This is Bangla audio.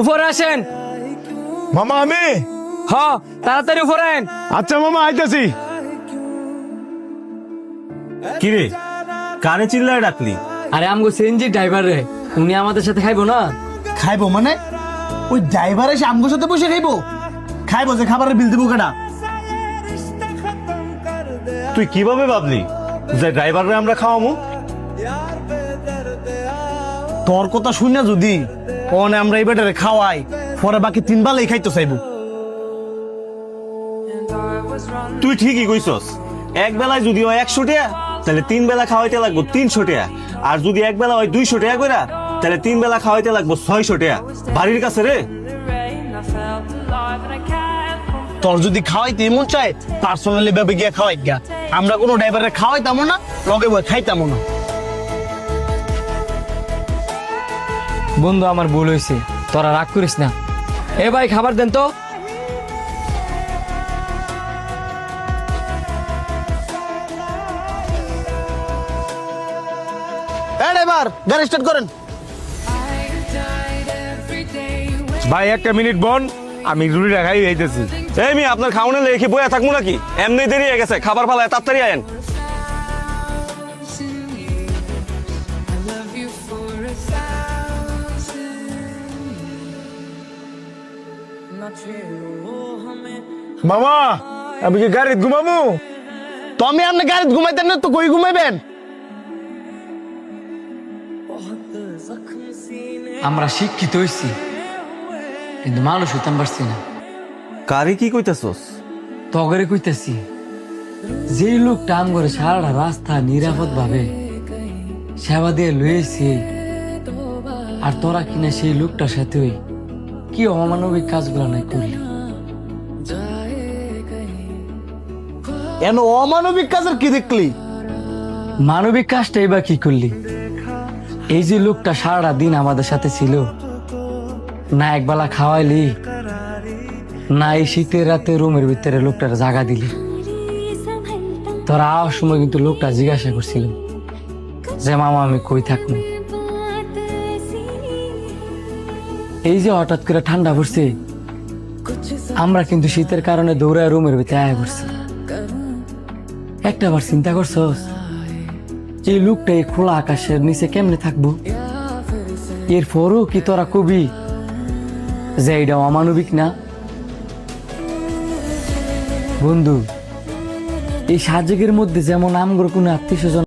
উপরে আসেন। মামা আমি হ, তাড়াতাড়ি উপরে আইন। আচ্ছা মামা আইতাছি। কিরে কানে চিল্লায় ডাকলি? আরে আমগো সিএনজি ড্রাইভার রে, উনি আমাদের সাথে খাইবো না? খাইবো মানে ওই ড্রাইভার এসে আমগোর সাথে বসে খাইবো? খাইবো যে খাবারের বিল দিবো কেডা? তুই কিভাবে ভাবলি যে ড্রাইভাররে আমরা খাওয়ামু? তোর কথা শুনে যদি পনে আমরা এই বেটারে খাওয়াই, পরে বাকি 3 বেলাই খাইতে চাইবো। তুই ঠিকই কইছস, এক বেলায় যদি হয় 100 টাকা তাহলে 3 বেলা খাওয়াইতে লাগবো 300 টাকা, আর যদি এক বেলা হয় 200 টাকা কইরা তাহলে 3 বেলা খাওয়াইতে লাগবো 600 টাকা। বাড়ির কাছে রে। তোর যদি খাওয়াইতে মন চায় পার্সোনালি ভাবে গিয়া খাওয়াই গা, আমরা কোনো ড্রাইভারে খাওয়াইতামো না, লগে বই খাইতামো না। বন্ধু আমার ভুল হয়েছে, তোরা রাগ করিস না। এ ভাই খাবার দেন তো। এই ড্রাইভার গাড়ি স্টার্ট করেন। ভাই একটা মিনিট বন, আমি রুটিটা খাই যাইতেছি। এই মি আপনার খাওয়ানো লেখে বইয়া থাকবো নাকি? এমনি দেরি হয়ে গেছে, খাবার ফালায় তাড়াতাড়ি আয়েন। মামা আমি কি গাড়ি ঘুমাবো? তো আমি আপনার গাড়ি ঘুমাইতেন না তো কই ঘুমাইবেন? আমরা শিক্ষিত হয়েছি, কিন্তু মানুষ হইতাম পারছি না। কারি কি কইতাছস? তগরে কইতেছি, যে লোকটা আম করে সারাটা রাস্তা নিরাপদ ভাবে সেবা দিয়ে লয়েছি, আর তোরা কিনা সেই লোকটার সাথে কি অমানবিক কাজগুলো নাই করলি। এন অমানবিক কাজের কি দেখলি? মানবিক কাজটাই বা কি করলি? এই যে লোকটা সারাটা দিন আমাদের সাথে ছিল, না একবেলা খাওয়াইলি, না এই শীতের রাতে রুমের ভিতরে লোকটার জায়গা দিলি। তোরা আওয়ার সময় কিন্তু লোকটা জিজ্ঞাসা করছিল যে মামা আমি কই থাকবো। এই যে হঠাৎ করে ঠান্ডা পড়ছে, আমরা কিন্তু শীতের কারণে দৌড়ায় রুমের ভিতরে আয়া করছি। একটা বার চিন্তা করছস এই লোকটা এই খোলা আকাশের নিচে কেমনে থাকবো? এরপরও কি তোরা কবি যে এটা অমানবিক না? বন্ধু, এই সাজেকের মধ্যে যেমন আমগর কোনো আত্মীয় স্বজন